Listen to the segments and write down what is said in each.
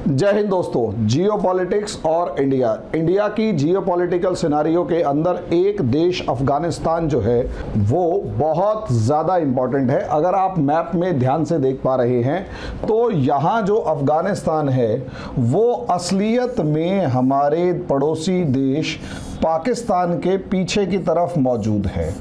जय हिंद दोस्तों। जियोपॉलिटिक्स और इंडिया की जियोपॉलिटिकल सिनारियो के अंदर एक देश अफगानिस्तान जो है वो बहुत ज़्यादा इम्पॉर्टेंट है। अगर आप मैप में ध्यान से देख पा रहे हैं तो यहाँ जो अफगानिस्तान है वो असलियत में हमारे पड़ोसी देश पाकिस्तान के पीछे की तरफ मौजूद है।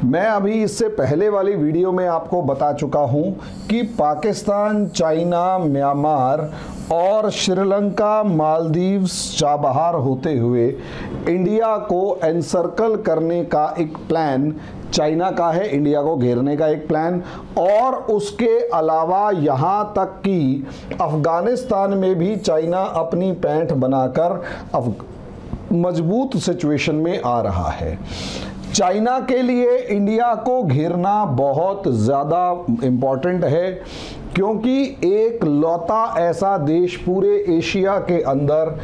मैं अभी इससे पहले वाली वीडियो में आपको बता चुका हूँ कि पाकिस्तान, चाइना, म्यांमार और श्रीलंका, मालदीव्स चाबहार होते हुए इंडिया को एनसर्कल करने का एक प्लान चाइना का है, इंडिया को घेरने का एक प्लान। और उसके अलावा यहाँ तक कि अफगानिस्तान में भी चाइना अपनी पैंठ बनाकर मजबूत सिचुएशन में आ रहा है। चाइना के लिए इंडिया को घेरना बहुत ज़्यादा इम्पॉर्टेंट है क्योंकि एक लौता ऐसा देश पूरे एशिया के अंदर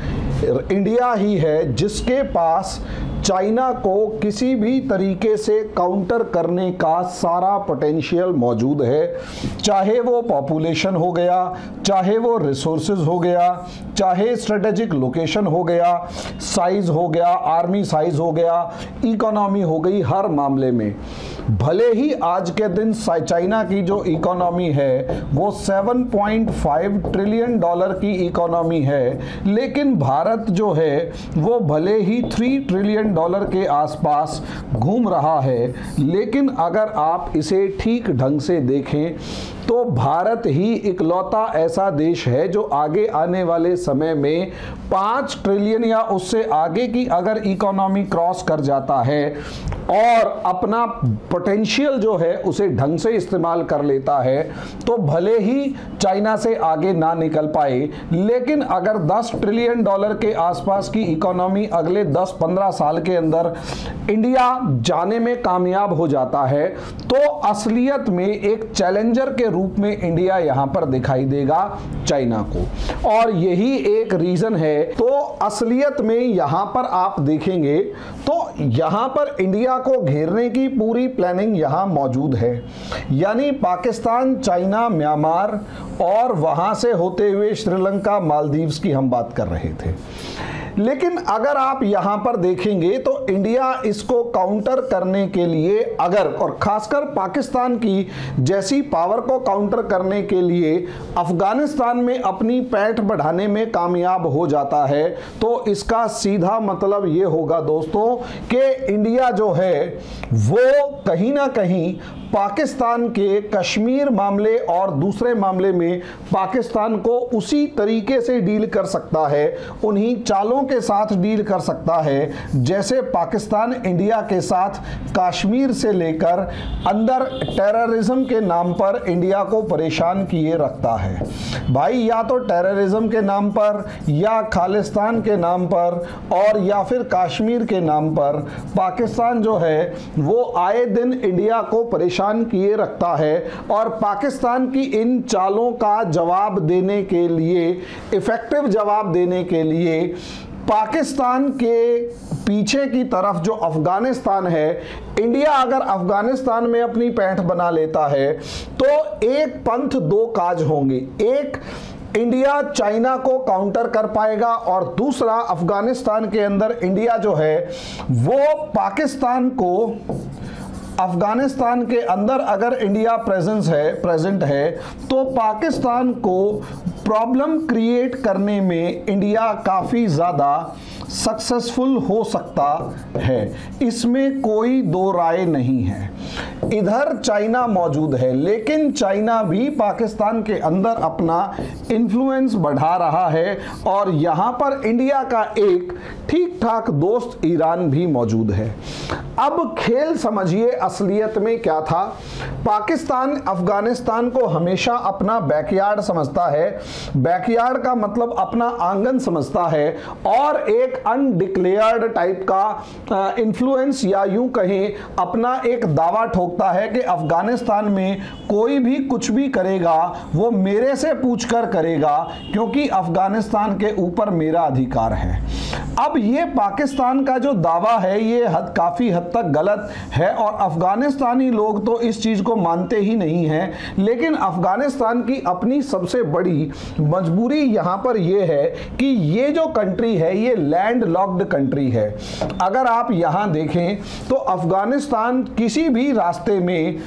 इंडिया ही है जिसके पास चाइना को किसी भी तरीके से काउंटर करने का सारा पोटेंशियल मौजूद है। चाहे वो पॉपुलेशन हो गया, चाहे वो रिसोर्सेज हो गया, चाहे स्ट्रेटेजिक लोकेशन हो गया, साइज हो गया, आर्मी साइज हो गया, इकोनॉमी हो गई, हर मामले में। भले ही आज के दिन चाइना की जो इकोनॉमी है वो 7.5 ट्रिलियन डॉलर की इकोनॉमी है, लेकिन भारत जो है वो भले ही 3 ट्रिलियन डॉलर के आसपास घूम रहा है, लेकिन अगर आप इसे ठीक ढंग से देखें तो भारत ही इकलौता ऐसा देश है जो आगे आने वाले समय में 5 ट्रिलियन या उससे आगे की अगर इकोनॉमी क्रॉस कर जाता है और अपना पोटेंशियल जो है उसे ढंग से इस्तेमाल कर लेता है तो भले ही चाइना से आगे ना निकल पाए, लेकिन अगर 10 ट्रिलियन डॉलर के आसपास की इकोनॉमी अगले 10-15 साल के अंदर इंडिया जाने में कामयाब हो जाता है तो असलियत में एक चैलेंजर के रूप में इंडिया यहां पर दिखाई देगा चाइना को। और यही एक रीजन है। तो असलियत में यहां पर आप देखेंगे तो यहां पर इंडिया को घेरने की पूरी प्लानिंग यहां मौजूद है, यानी पाकिस्तान, चाइना, म्यांमार और वहां से होते हुए श्रीलंका, मालदीव्स की हम बात कर रहे थे। लेकिन अगर आप यहां पर देखेंगे तो इंडिया इसको काउंटर करने के लिए अगर, और खासकर पाकिस्तान की जैसी पावर को काउंटर करने के लिए अफगानिस्तान में अपनी पैठ बढ़ाने में कामयाब हो जाता है तो इसका सीधा मतलब ये होगा दोस्तों कि इंडिया जो है वो कहीं ना कहीं पाकिस्तान के कश्मीर मामले और दूसरे मामले में पाकिस्तान को उसी तरीके से डील कर सकता है, उन्हीं चालों के साथ डील कर सकता है जैसे पाकिस्तान इंडिया के साथ कश्मीर से लेकर अंदर टेररिज्म के नाम पर इंडिया को परेशान किए रखता है। भाई या तो टेररिज्म के नाम पर या खालिस्तान के नाम पर और या फिर कश्मीर के नाम पर पाकिस्तान जो है वो आए दिन इंडिया को परेशान किए रखता है। और पाकिस्तान की इन चालों का जवाब देने के लिए, इफेक्टिव जवाब देने के लिए पाकिस्तान के पीछे की तरफ जो अफगानिस्तान है, इंडिया अगर अफगानिस्तान में अपनी पैंठ बना लेता है तो एक पंथ दो काज होंगे। एक, इंडिया चाइना को काउंटर कर पाएगा और दूसरा अफगानिस्तान के अंदर इंडिया जो है वो पाकिस्तान को, अफगानिस्तान के अंदर अगर इंडिया प्रेजेंट है तो पाकिस्तान को प्रॉब्लम क्रिएट करने में इंडिया काफ़ी ज़्यादा सक्सेसफुल हो सकता है, इसमें कोई दो राय नहीं है। इधर चाइना मौजूद है लेकिन चाइना भी पाकिस्तान के अंदर अपना इन्फ्लुएंस बढ़ा रहा है और यहाँ पर इंडिया का एक ठीक ठाक दोस्त ईरान भी मौजूद है। अब खेल समझिए असलियत में क्या था। पाकिस्तान अफगानिस्तान को हमेशा अपना बैकयार्ड समझता है, बैकयार्ड का मतलब अपना आंगन समझता है और एक अनडिक्लेयर्ड टाइप का इन्फ्लुएंस या यूं कहें अपना एक दावा ठोकता है कि अफगानिस्तान में कोई भी कुछ भी करेगा वो मेरे से पूछकर करेगा, क्योंकि अफगानिस्तान के ऊपर मेरा अधिकार है। अब ये पाकिस्तान का जो दावा है ये काफ़ी हद तक गलत है और अफगानिस्तानी लोग तो इस चीज़ को मानते ही नहीं हैं। लेकिन अफगानिस्तान की अपनी सबसे बड़ी मजबूरी यहाँ पर ये है कि ये जो कंट्री है ये लैंड लॉक्ड कंट्री है। अगर आप यहाँ देखें तो अफगानिस्तान किसी भी रास्ते में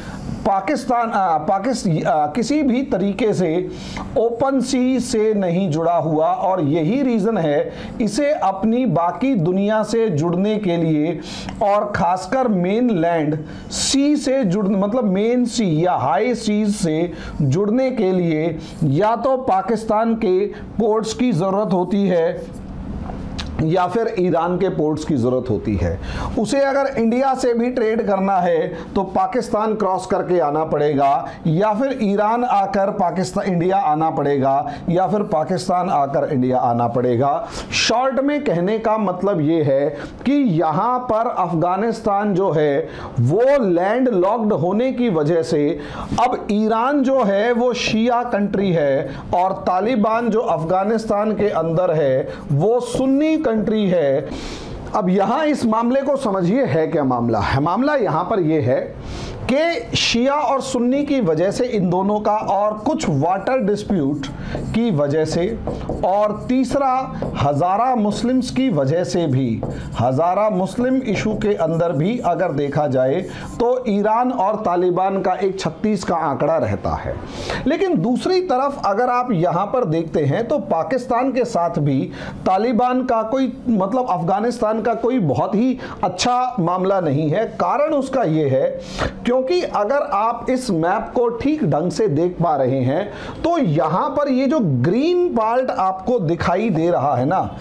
किसी भी तरीके से ओपन सी से नहीं जुड़ा हुआ, और यही रीज़न है इसे अपनी बाकी दुनिया से जुड़ने के लिए और खासकर मेन लैंड सी से मतलब मेन सी या हाई सीज से जुड़ने के लिए या तो पाकिस्तान के पोर्ट्स की ज़रूरत होती है या फिर ईरान के पोर्ट्स की ज़रूरत होती है। उसे अगर इंडिया से भी ट्रेड करना है तो पाकिस्तान क्रॉस करके आना पड़ेगा, या फिर ईरान आकर इंडिया आना पड़ेगा, या फिर पाकिस्तान आकर इंडिया आना पड़ेगा। शॉर्ट में कहने का मतलब ये है कि यहाँ पर अफगानिस्तान जो है वो लैंड लॉक्ड होने की वजह से अब ईरान जो है वो शिया कंट्री है और तालिबान जो अफगानिस्तान के अंदर है वो सुन्नी कंट्री है। अब यहां इस मामले को समझिए, है क्या मामला है? मामला यहां पर यह है कि शिया और सुन्नी की वजह से इन दोनों का, और कुछ वाटर डिस्प्यूट की वजह से, और तीसरा हज़ारा मुस्लिम्स की वजह से भी, हज़ारा मुस्लिम इशू के अंदर भी अगर देखा जाए तो ईरान और तालिबान का एक 36 का आंकड़ा रहता है। लेकिन दूसरी तरफ अगर आप यहाँ पर देखते हैं तो पाकिस्तान के साथ भी तालिबान का कोई मतलब अफगानिस्तान का कोई बहुत ही अच्छा मामला नहीं है। कारण उसका ये है क्योंकि अगर आप इस मैप को ठीक ढंग से देख पा रहे हैं तो यहां पर ये जो ग्रीन पार्ट आपको दिखाई दे रहा है ना,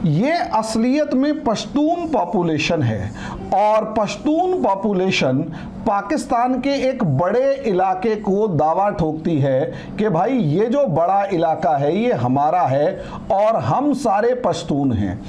ये असलियत में पश्तून पॉपुलेशन है, और पश्तून पॉपुलेशन पाकिस्तान के एक बड़े इलाके को दावा ठोकती है कि भाई ये जो बड़ा इलाका है ये हमारा है और हम सारे पश्तून हैं।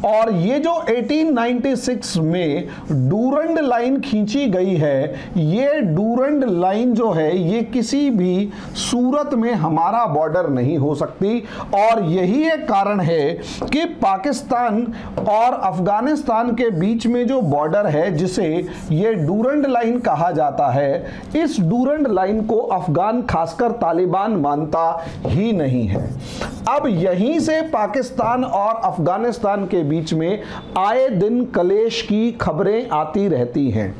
और ये जो 1896 में डूरंड लाइन खींची गई है, ये डूरंड लाइन जो है ये किसी भी सूरत में हमारा बॉर्डर नहीं हो सकती, और यही एक कारण है कि पाकिस्तान और अफगानिस्तान के बीच में जो बॉर्डर है जिसे ये डूरंड लाइन कहा जाता है, इस डूरंड लाइन को अफगान खासकर तालिबान मानता ही नहीं है। अब यहीं से पाकिस्तान और अफगानिस्तान के बीच में आए दिन कलेश की खबरें आती रहती हैं।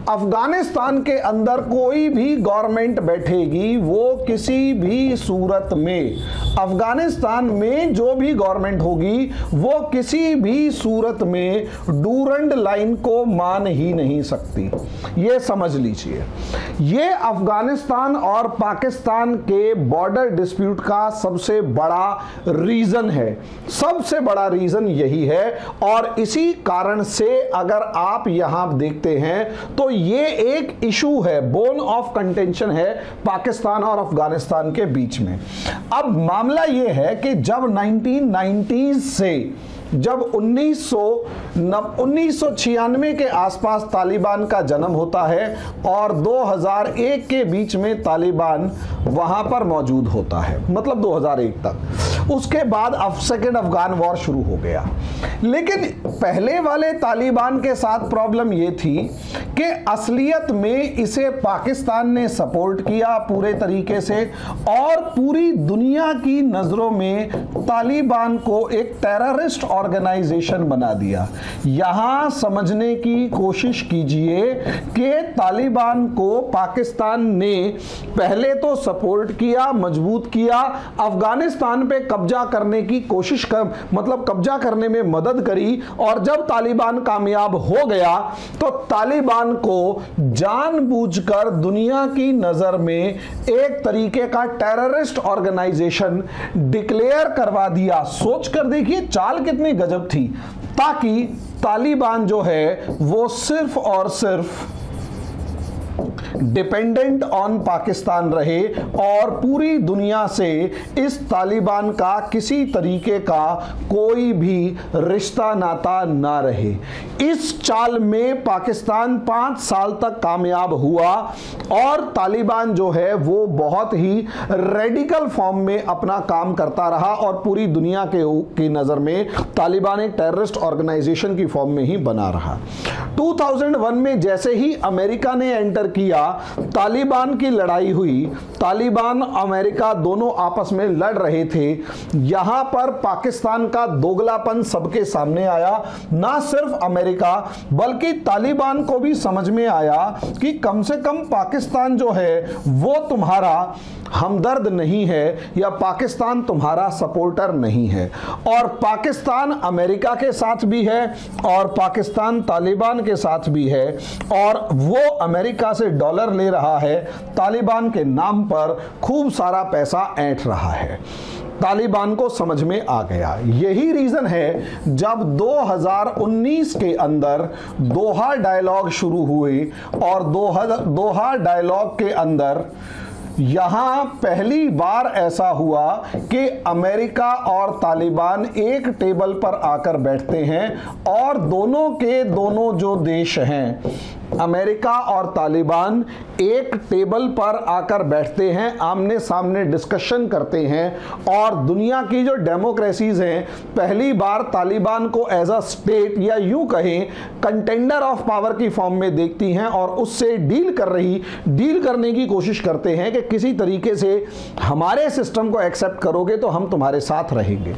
अफगानिस्तान के अंदर कोई भी गवर्नमेंट बैठेगी वो किसी भी सूरत में, अफगानिस्तान में जो भी गवर्नमेंट होगी वो किसी भी सूरत में डूरंड लाइन को मान ही नहीं सकती। ये समझ लीजिए, ये अफगानिस्तान और पाकिस्तान के बॉर्डर डिस्प्यूट का सबसे बड़ा रीजन है, सबसे बड़ा रीजन यही है। और इसी कारण से अगर आप यहां देखते हैं तो ये एक इशू है, बोन ऑफ कंटेंशन है पाकिस्तान और अफगानिस्तान के बीच में। अब मामला ये है कि जब 1990s से जब 1996 के आसपास तालिबान का जन्म होता है और 2001 के बीच में तालिबान वहां पर मौजूद होता है, मतलब 2001 तक। उसके बाद सेकेंड अफगान वॉर शुरू हो गया। लेकिन पहले वाले तालिबान के साथ प्रॉब्लम ये थी कि असलियत में इसे पाकिस्तान ने सपोर्ट किया पूरे तरीके से, और पूरी दुनिया की नजरों में तालिबान को एक टेररिस्ट ऑर्गेनाइजेशन बना दिया। यहां समझने की कोशिश कीजिए कि तालिबान को पाकिस्तान ने पहले तो सपोर्ट किया, मजबूत किया, अफगानिस्तान पे कब्जा करने की कोशिश मतलब कब्जा करने में मदद करी, और जब तालिबान कामयाब हो गया तो तालिबान को जानबूझकर दुनिया की नजर में एक तरीके का टेररिस्ट ऑर्गेनाइजेशन डिक्लेयर करवा दिया। सोच कर देखिए चाल कितनी गजब थी, ताकि तालिबान जो है वो सिर्फ और सिर्फ डिपेंडेंट ऑन पाकिस्तान रहे और पूरी दुनिया से इस तालिबान का किसी तरीके का कोई भी रिश्ता नाता ना रहे। इस चाल में पाकिस्तान 5 साल तक कामयाब हुआ और तालिबान जो है वो बहुत ही रेडिकल फॉर्म में अपना काम करता रहा और पूरी दुनिया की नज़र में तालिबान एक टेररिस्ट ऑर्गेनाइजेशन की फॉर्म में ही बना रहा। 2001 में जैसे ही अमेरिका ने एंटर किया, तालिबान की लड़ाई हुई, तालिबान अमेरिका दोनों आपस में लड़ रहे थे। यहां पर पाकिस्तान का दोगलापन सबके सामने आया। ना सिर्फ अमेरिका बल्कि तालिबान को भी समझ में आया कि कम से कम पाकिस्तान जो है वो तुम्हारा हमदर्द नहीं है या पाकिस्तान तुम्हारा सपोर्टर नहीं है। और पाकिस्तान अमेरिका के साथ भी है और पाकिस्तान तालिबान के साथ भी है और वो अमेरिका से डॉलर ले रहा है, तालिबान के नाम पर खूब सारा पैसा ऐंठ रहा है। तालिबान को समझ में आ गया। यही रीजन है जब 2019 के अंदर दोहा डायलॉग शुरू हुए और दोहा डायलॉग के अंदर यहां पहली बार ऐसा हुआ कि अमेरिका और तालिबान एक टेबल पर आकर बैठते हैं और दोनों के दोनों जो देश हैं, अमेरिका और तालिबान एक टेबल पर आकर बैठते हैं, आमने सामने डिस्कशन करते हैं और दुनिया की जो डेमोक्रेसीज हैं पहली बार तालिबान को एज अ स्टेट या यूं कहें कंटेंडर ऑफ पावर की फॉर्म में देखती हैं और उससे डील करने की कोशिश करते हैं कि किसी तरीके से हमारे सिस्टम को एक्सेप्ट करोगे तो हम तुम्हारे साथ रहेंगे।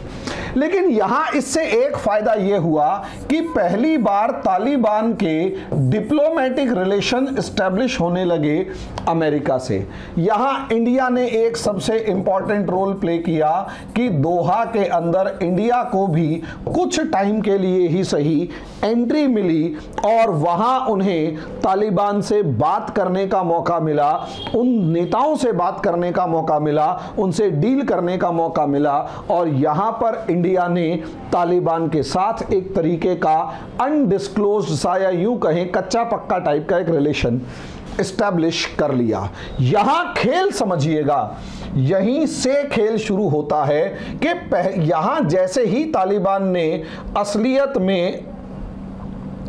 लेकिन यहां इससे एक फायदा यह हुआ कि पहली बार तालिबान के डिप्लोमेटिक रिलेशन एस्टेब्लिश होने लगे अमेरिका से। यहां इंडिया ने एक सबसे इंपॉर्टेंट रोल प्ले किया कि दोहा के अंदर इंडिया को भी कुछ टाइम के लिए ही सही एंट्री मिली और वहां उन्हें तालिबान से बात करने का मौका मिला, उन नेताओं से बात करने का मौका मिला, उनसे डील करने का मौका मिला और यहां पर इंडिया ने तालिबान के साथ एक तरीके का अनडिस्क्लोज्ड सा या यूं कहें कच्चा पक्का टाइप का एक रिलेशन एस्टैब्लिश कर लिया। यहां खेल समझिएगा, यहीं से खेल शुरू होता है कि यहां जैसे ही तालिबान ने असलियत में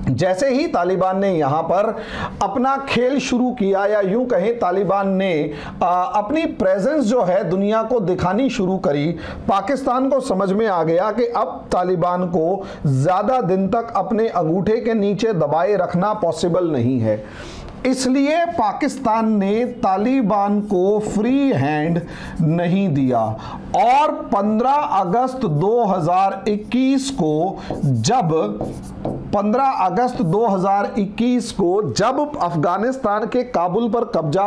यहां पर अपना खेल शुरू किया या यूं कहें तालिबान ने अपनी प्रेजेंस जो है दुनिया को दिखानी शुरू करी, पाकिस्तान को समझ में आ गया कि अब तालिबान को ज्यादा दिन तक अपने अंगूठे के नीचे दबाए रखना पॉसिबल नहीं है। इसलिए पाकिस्तान ने तालिबान को फ्री हैंड नहीं दिया और 15 अगस्त 2021 को जब अफगानिस्तान के काबुल पर कब्जा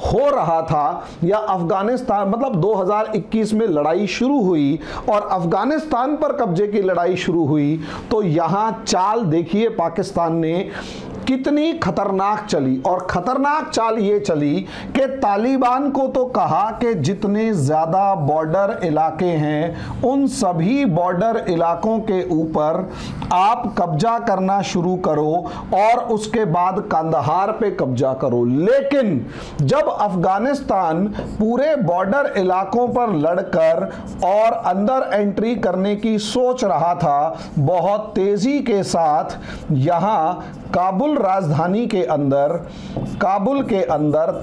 हो रहा था या अफगानिस्तान मतलब 2021 में लड़ाई शुरू हुई और अफगानिस्तान पर कब्जे की लड़ाई शुरू हुई, तो यहां चाल देखिए पाकिस्तान ने कितनी खतरनाक चली। और खतरनाक चाल ये चली कि तालिबान को तो कहा कि जितने ज्यादा बॉर्डर इलाके हैं उन सभी बॉर्डर इलाकों के ऊपर आप कब्जा करना शुरू करो और उसके बाद कंदहार पे कब्जा करो। लेकिन जब अफगानिस्तान पूरे बॉर्डर इलाकों पर लड़कर और अंदर एंट्री करने की सोच रहा था, बहुत तेजी के साथ यहां काबुल राजधानी के अंदर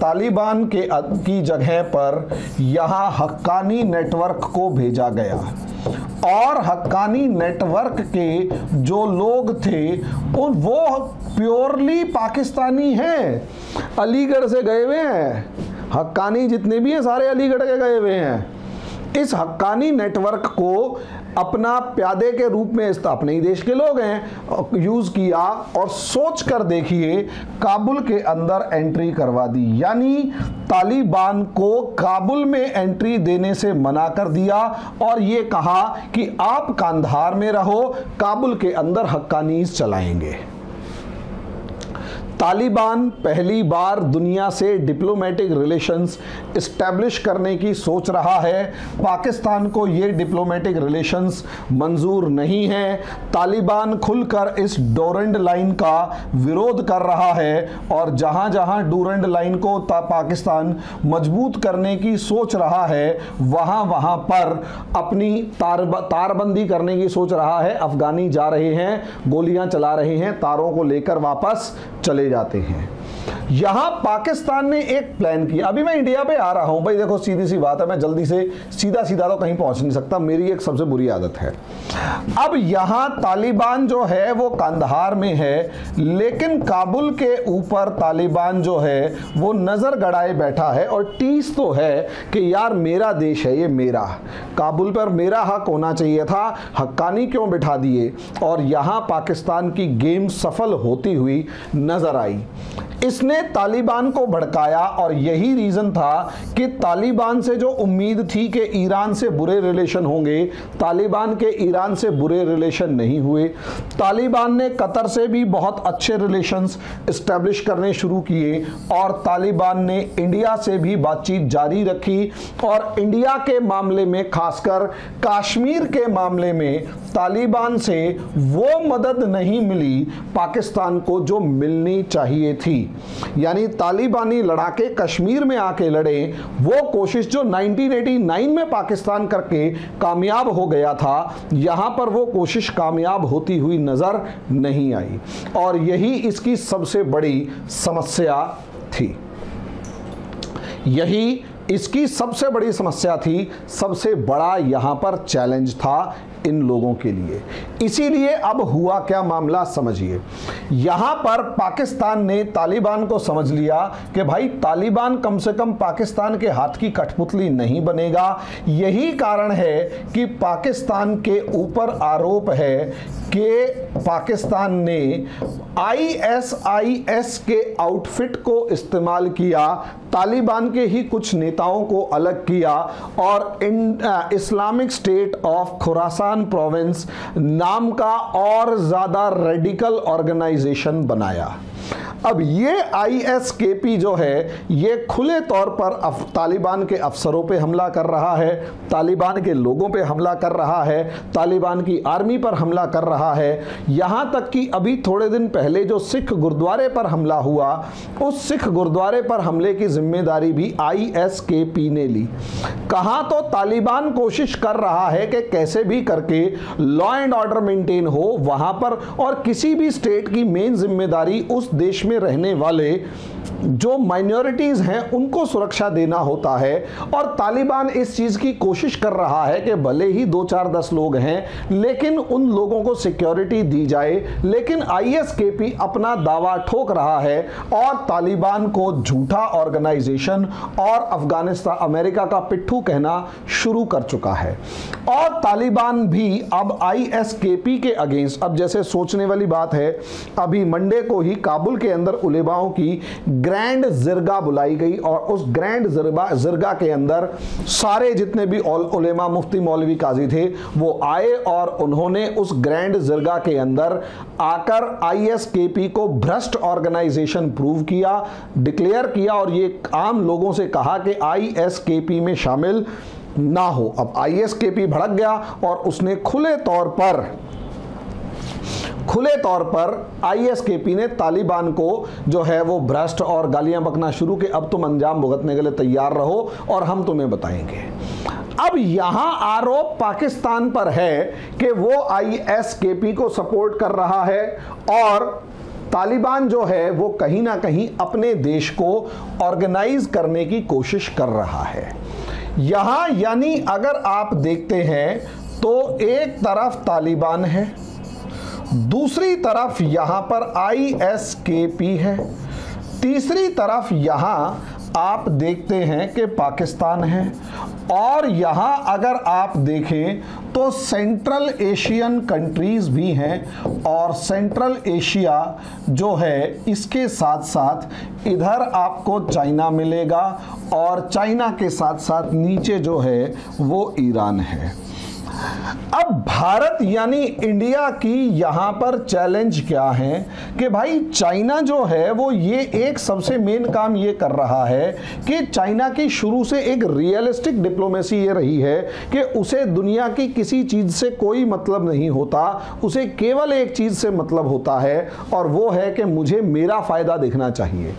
तालिबान की जगह पर यहां हक्कानी नेटवर्क को भेजा गया और हक्कानी नेटवर्क के जो लोग थे वो प्योरली पाकिस्तानी हैं, अलीगढ़ से गए हुए हैं। हक्कानी जितने भी हैं सारे अलीगढ़ के गए हुए हैं। इस हक्कानी नेटवर्क को अपना प्यादे के रूप में अपने ही देश के लोग हैं यूज किया और सोच कर देखिए काबुल के अंदर एंट्री करवा दी, यानी तालिबान को काबुल में एंट्री देने से मना कर दिया और ये कहा कि आप कांधार में रहो, काबुल के अंदर हक्कानीज चलाएंगे। तालिबान पहली बार दुनिया से डिप्लोमेटिक रिलेशंस इस्टेब्लिश करने की सोच रहा है। पाकिस्तान को ये डिप्लोमेटिक रिलेशंस मंजूर नहीं है। तालिबान खुलकर इस डोरंड लाइन का विरोध कर रहा है और जहां जहां डोरंड लाइन को पाकिस्तान मजबूत करने की सोच रहा है वहां वहां पर अपनी तारबंदी करने की सोच रहा है। अफगानी जा रहे हैं, गोलियां चला रहे हैं, तारों को लेकर वापस चले जाते हैं। यहां पाकिस्तान ने एक प्लान किया। अभी मैं इंडिया पे आ रहा हूं भाई, देखो सीधी सी बात है, मैं जल्दी से सीधा सीधा तो कहीं पहुंच नहीं सकता, मेरी एक सबसे बुरी आदत है। अब यहां तालिबान जो है वो कंधार में है, लेकिन काबुल के ऊपर तालिबान जो है वो नजर गड़ाए बैठा है और टीस तो है कि यार मेरा देश है, ये मेरा, काबुल पर मेरा हक होना चाहिए था, हक्कानी क्यों बिठा दिए। और यहां पाकिस्तान की गेम सफल होती हुई नजर आई। इसने तालिबान को भड़काया और यही रीजन था कि तालिबान से जो उम्मीद थी कि ईरान से बुरे रिलेशन होंगे, तालिबान के ईरान से बुरे रिलेशन नहीं हुए। तालिबान ने कतर से भी बहुत अच्छे रिलेशंस एस्टेब्लिश करने शुरू किए और तालिबान ने इंडिया से भी बातचीत जारी रखी। और इंडिया के मामले में, खासकर कश्मीर के मामले में, तालिबान से वो मदद नहीं मिली पाकिस्तान को जो मिलनी चाहिए थी। यानी तालिबानी लड़ाके कश्मीर में आके लड़े, वो कोशिश जो 1989 में पाकिस्तान करके कामयाब हो गया था, यहां पर वो कोशिश कामयाब होती हुई नजर नहीं आई। और यही इसकी सबसे बड़ी समस्या थी, यही इसकी सबसे बड़ी समस्या थी, सबसे बड़ा यहां पर चैलेंज था इन लोगों के लिए। इसीलिए अब हुआ क्या मामला समझिए। यहां पर पाकिस्तान ने तालिबान को समझ लिया कि भाई तालिबान कम से कम पाकिस्तान के हाथ की कठपुतली नहीं बनेगा। यही कारण है कि पाकिस्तान के ऊपर आरोप है कि पाकिस्तान ने ISIS के आउटफिट को इस्तेमाल किया, तालिबान के ही कुछ नेताओं को अलग किया और Islamic state of Khorasan province नाम का और ज्यादा रेडिकल ऑर्गेनाइजेशन बनाया। अब ये ISKP जो है ये खुले तौर पर तालिबान के अफसरों पे हमला कर रहा है, तालिबान के लोगों पे हमला कर रहा है, तालिबान की आर्मी पर हमला कर रहा है। यहां तक कि अभी थोड़े दिन पहले जो सिख गुरुद्वारे पर हमला हुआ, उस सिख गुरुद्वारे पर हमले की जिम्मेदारी भी ISKP ने ली। कहां तो तालिबान कोशिश कर रहा है कि कैसे भी करके लॉ एंड ऑर्डर मेंटेन हो वहां पर, और किसी भी स्टेट की मेन जिम्मेदारी उस देश में रहने वाले जो माइनॉरिटीज हैं उनको सुरक्षा देना होता है। और तालिबान इस चीज की कोशिश कर रहा है कि भले ही 2-4-10 लोग हैं लेकिन उन लोगों को सिक्योरिटी दी जाए। लेकिन ISKP अपना दावा ठोक रहा है और तालिबान को झूठा ऑर्गेनाइजेशन और अफगानिस्तान अमेरिका का पिट्ठू कहना शुरू कर चुका है। और तालिबान भी अब ISKP के अगेंस्ट, अब जैसे सोचने वाली बात है, अभी मंडे को ही काबुल के अंदर उलेमाओं की ग्रैंड जिरगा बुलाई गई और उस ग्रैंड जिरगा के अंदर सारे जितने भी उलेमा, मुफ्ती, मौलवी, काजी थे वो आए और उन्होंने उस ग्रैंड जिरगा के अंदर आकर ISKP को भ्रष्ट ऑर्गेनाइजेशन प्रूव किया, डिक्लेयर किया और ये आम लोगों से कहा कि ISKP में शामिल ना हो। अब ISKP भड़क गया और उसने खुले तौर पर ISKP ने तालिबान को जो है वो भ्रष्ट और गालियां बकना शुरू की। अब तुम अंजाम भुगतने के लिए तैयार रहो और हम तुम्हें बताएंगे। अब यहां आरोप पाकिस्तान पर है कि वो ISKP को सपोर्ट कर रहा है और तालिबान जो है वो कहीं ना कहीं अपने देश को ऑर्गेनाइज करने की कोशिश कर रहा है। यहां यानी अगर आप देखते हैं तो एक तरफ तालिबान है, दूसरी तरफ यहां पर ISKP है, तीसरी तरफ यहां आप देखते हैं कि पाकिस्तान है और यहां अगर आप देखें तो सेंट्रल एशियन कंट्रीज भी हैं और सेंट्रल एशिया जो है इसके साथ साथ इधर आपको चाइना मिलेगा और चाइना के साथ साथ नीचे जो है वो ईरान है। अब भारत यानी इंडिया की यहां पर चैलेंज क्या है कि भाई चाइना जो है वो ये एक सबसे मेन काम ये कर रहा है कि चाइना की शुरू से एक रियलिस्टिक डिप्लोमेसी ये रही है कि उसे दुनिया की किसी चीज से कोई मतलब नहीं होता, उसे केवल एक चीज से मतलब होता है और वो है कि मुझे मेरा फायदा देखना चाहिए।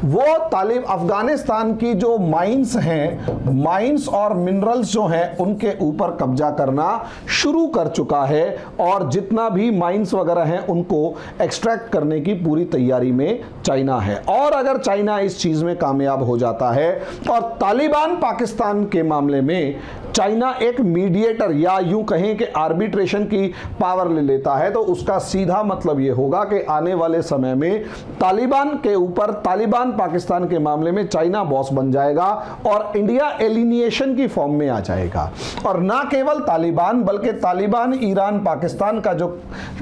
वो तालिब अफगानिस्तान की जो माइंस हैं, माइंस और मिनरल्स जो हैं उनके ऊपर कब्जा करना शुरू कर चुका है और जितना भी माइंस वगैरह हैं उनको एक्सट्रैक्ट करने की पूरी तैयारी में चाइना है। और अगर चाइना इस चीज में कामयाब हो जाता है और तालिबान पाकिस्तान के मामले में चाइना एक मीडिएटर या यूं कहें कि आर्बिट्रेशन की पावर ले लेता है, तो उसका सीधा मतलब यह होगा कि आने वाले समय में तालिबान के ऊपर, तालिबान पाकिस्तान के मामले में चाइना बॉस बन जाएगा और इंडिया एलिनिएशन की फॉर्म में आ जाएगा। और ना केवल तालिबान बल्कि तालिबान, ईरान, पाकिस्तान का जो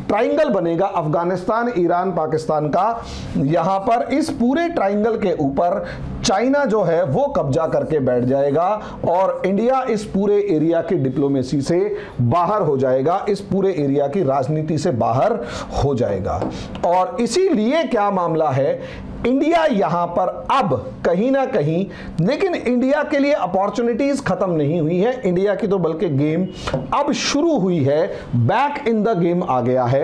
ट्राइंगल बनेगा, अफगानिस्तान, ईरान, पाकिस्तान का, यहां पर इस पूरे ट्राइंगल के ऊपर चाइना जो है वो कब्जा करके बैठ जाएगा और इंडिया इस पूरे एरिया की डिप्लोमेसी से बाहर हो जाएगा, इस पूरे एरिया की राजनीति से बाहर हो जाएगा। और इसीलिए क्या मामला है, इंडिया यहां पर अब कहीं ना कहीं, लेकिन इंडिया के लिए अपॉर्चुनिटीज खत्म नहीं हुई है, इंडिया की तो बल्कि गेम अब शुरू हुई है, बैक इन द गेम आ गया है।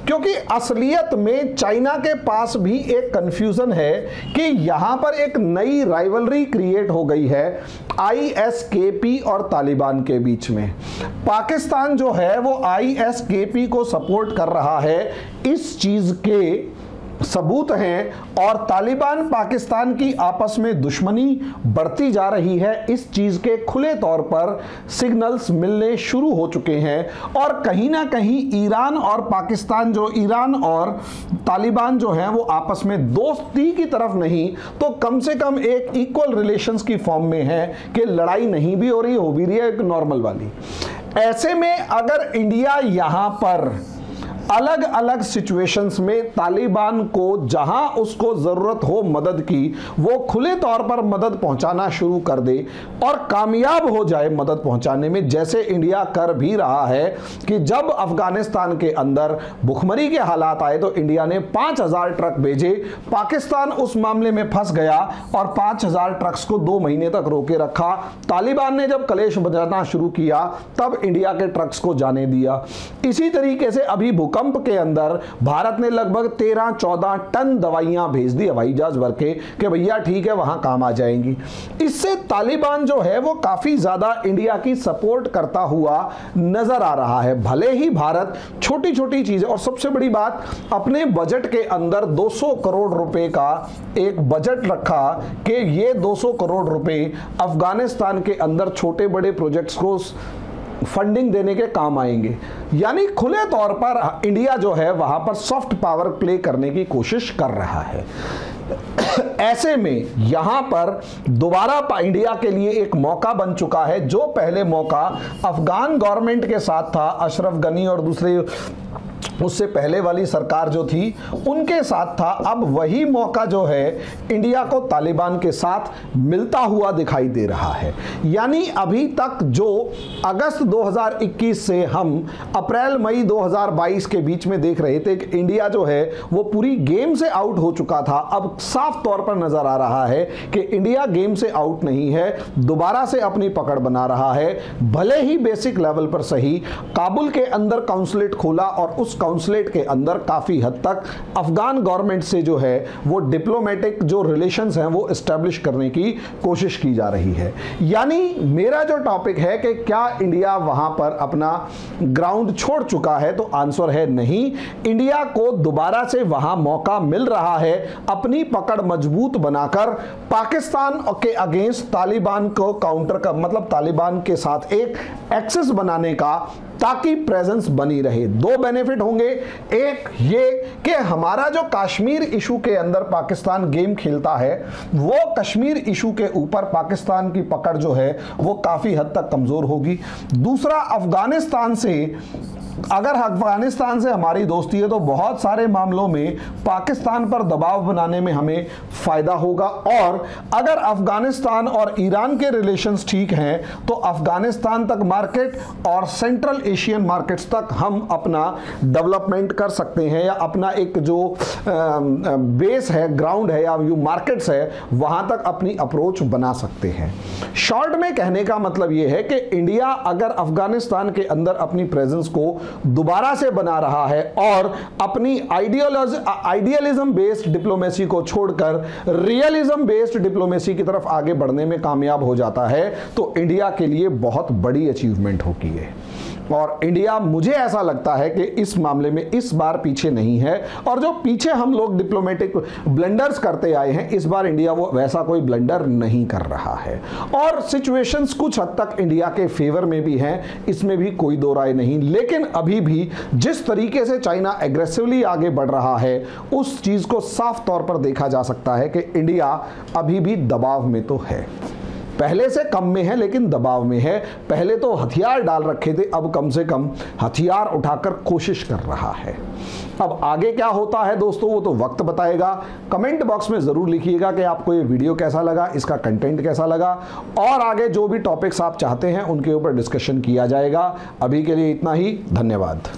क्योंकि असलियत में चाइना के पास भी एक कंफ्यूजन है कि यहां पर एक नई राइवलरी क्रिएट हो गई है आईएसकेपी और तालिबान के बीच में। पाकिस्तान जो है वो आईएसकेपी को सपोर्ट कर रहा है, इस चीज के सबूत हैं। और तालिबान पाकिस्तान की आपस में दुश्मनी बढ़ती जा रही है, इस चीज के खुले तौर पर सिग्नल्स मिलने शुरू हो चुके हैं। और कहीं ना कहीं ईरान और पाकिस्तान, जो ईरान और तालिबान जो हैं वो आपस में दोस्ती की तरफ नहीं तो कम से कम एक इक्वल रिलेशंस की फॉर्म में है कि लड़ाई नहीं भी हो रही, हो भी रही है एक नॉर्मल वाली। ऐसे में अगर इंडिया यहां पर अलग अलग सिचुएशंस में तालिबान को जहां उसको जरूरत हो मदद की, वो खुले तौर पर मदद पहुंचाना शुरू कर दे और कामयाब हो जाए मदद पहुंचाने में, जैसे इंडिया कर भी रहा है कि जब अफगानिस्तान के अंदर भुखमरी के हालात आए तो इंडिया ने 5000 ट्रक भेजे, पाकिस्तान उस मामले में फंस गया और 5000 ट्रक्स को 2 महीने तक रोके रखा। तालिबान ने जब कलेश बजाना शुरू किया तब इंडिया के ट्रक्स को जाने दिया। इसी तरीके से अभी भूकंप के अंदर भारत ने लगभग 13-14 टन दवाइयां भेज दी हवाई जहाज भर के कि भैया ठीक है वहां काम आ जाएंगी। इससे तालिबान जो है वो काफी ज्यादा इंडिया की सपोर्ट करता हुआ नजर आ रहा है। भले ही भारत छोटी छोटी चीजें, और सबसे बड़ी बात, अपने बजट के अंदर 200 करोड़ रुपए का एक बजट रखा कि ये 200 करोड़ रुपए अफगानिस्तान के अंदर छोटे बड़े प्रोजेक्ट्स को फंडिंग देने के काम आएंगे। यानी खुले तौर पर इंडिया जो है वहां पर सॉफ्ट पावर प्ले करने की कोशिश कर रहा है। ऐसे में यहां पर दोबारा इंडिया के लिए एक मौका बन चुका है। जो पहले मौका अफगान गवर्नमेंट के साथ था, अशरफ गनी और दूसरे उससे पहले वाली सरकार जो थी उनके साथ था, अब वही मौका जो है इंडिया को तालिबान के साथ मिलता हुआ दिखाई दे रहा है। यानी अभी तक जो अगस्त 2021 से हम अप्रैल मई 2022 के बीच में देख रहे थे कि इंडिया जो है वो पूरी गेम से आउट हो चुका था, अब साफ तौर पर नजर आ रहा है कि इंडिया गेम से आउट नहीं है, दोबारा से अपनी पकड़ बना रहा है। भले ही बेसिक लेवल पर सही, काबुल के अंदर काउंसलेट खोला और उस काउंसलेट के अंदर काफी हद तक अफगान गवर्नमेंट से जो है वो डिप्लोमेटिक जो रिलेशंस हैं वो एस्टेब्लिश करने की कोशिश की जा रही है। यानी मेरा जो टॉपिक है कि क्या इंडिया वहां पर अपना ग्राउंड छोड़ चुका है, तो आंसर है नहीं। इंडिया को दोबारा से वहां मौका मिल रहा है अपनी पकड़ मजबूत बनाकर पाकिस्तान के अगेंस्ट तालिबान को काउंटर का, मतलब तालिबान के साथ एक एक्सेस बनाने का, ताकि प्रेजेंस बनी रहे। 2 बेनिफिट होंगे। एक ये कि हमारा जो कश्मीर इशू के अंदर पाकिस्तान गेम खेलता है, वो कश्मीर इशू के ऊपर पाकिस्तान की पकड़ जो है वो काफी हद तक कमजोर होगी। दूसरा, अफगानिस्तान से अगर अफगानिस्तान से हमारी दोस्ती है तो बहुत सारे मामलों में पाकिस्तान पर दबाव बनाने में हमें फायदा होगा, और अगर अफगानिस्तान और ईरान के रिलेशंस ठीक हैं तो अफगानिस्तान तक मार्केट और सेंट्रल एशियन मार्केट्स तक हम अपना डेवलपमेंट कर सकते हैं, या अपना एक जो बेस है, ग्राउंड है या जो मार्केट्स है, वहां तक अपनी अप्रोच बना सकते हैं। शॉर्ट में कहने का मतलब यह है कि इंडिया अगर अफगानिस्तान के अंदर अपनी प्रेजेंस को दोबारा से बना रहा है और अपनी आइडियलिज्म बेस्ड डिप्लोमेसी को छोड़कर रियलिज्म बेस्ड डिप्लोमेसी की तरफ आगे बढ़ने में कामयाब हो जाता है, तो इंडिया के लिए बहुत बड़ी अचीवमेंट होगी है। और इंडिया, मुझे ऐसा लगता है कि इस मामले में इस बार पीछे नहीं है, और जो पीछे हम लोग डिप्लोमेटिक ब्लंडर्स करते आए हैं, इस बार इंडिया वो वैसा कोई ब्लंडर नहीं कर रहा है। और सिचुएशंस कुछ हद तक इंडिया के फेवर में भी हैं, इसमें भी कोई दो राय नहीं, लेकिन अभी भी जिस तरीके से चाइना एग्रेसिवली आगे बढ़ रहा है, उस चीज को साफ तौर पर देखा जा सकता है कि इंडिया अभी भी दबाव में तो है, पहले से कम में है लेकिन दबाव में है। पहले तो हथियार डाल रखे थे, अब कम से कम हथियार उठाकर कोशिश कर रहा है। अब आगे क्या होता है दोस्तों, वो तो वक्त बताएगा। कमेंट बॉक्स में जरूर लिखिएगा कि आपको ये वीडियो कैसा लगा, इसका कंटेंट कैसा लगा, और आगे जो भी टॉपिक्स आप चाहते हैं उनके ऊपर डिस्कशन किया जाएगा। अभी के लिए इतना ही, धन्यवाद।